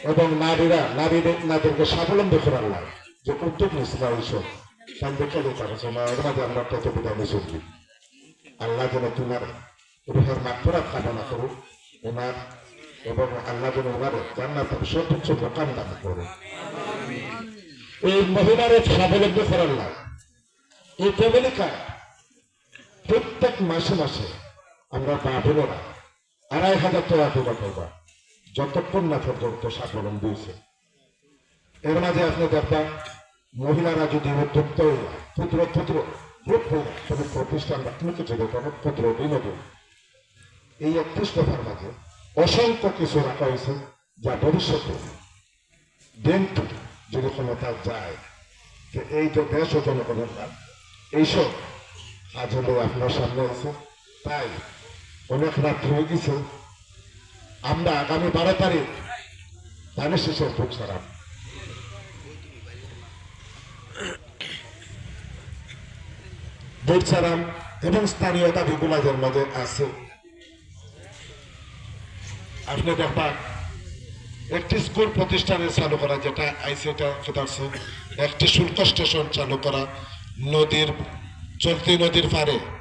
এবং নারীদেরকে স্বাবলম্বী করার লাগে যে উদ্যোগ নিচ্ছে না ওইসব তাই দেখে দিতে পারছে না এর মাঝে আমরা প্রতিবেদন শুনছি আল্লাহ যেন তোমার রুহের মাত্রা কামনা করুক ওনার এবং আল্লাহ যেন ওনার জান্নাতের সর্বোচ্চ মোকাম দান করে এই মহিলাদের স্বাবলম্বী করার লাগে এই ফ্যামিলি কার্ড প্রত্যেক মাসে মাসে আমরা বাবুরা ২৫০০ টাকা করে পাইবা যতক্ষণ না পর্যন্ত স্বাবলম্বী হয়েছে এর মাঝে আপনি দেখবেন মহিলারা যদি উদ্যোক্ত ক্ষুদ্র গ্রুপ হয়ে কোনো প্রতিষ্ঠান বা কোনো কিছু কোনো ক্ষুদ্র বিনোদন এই ৩১ দফার মাঝে অসংখ্য কিছু রাখা হয়েছে যা ভবিষ্যতে ব্যাংক যদি ক্ষমতা যায় যে এই যে দেশ ও জনগণের কাজ এইসব আজ হলে আপনার সামনে আছে তাই অনেক রাত্রি হয়ে গেছে আমরা আগামী ১২ তারিখ ধানের শেষের ভোট ছাড়াম এবং স্থানীয় দাবিগুলাদের মধ্যে আছে আপনি দেখবেন একটি স্কুল প্রতিষ্ঠানে চালু করা যেটা আইসিটা একটি শুল্ক স্টেশন চালু করা চলতি নদীর পারে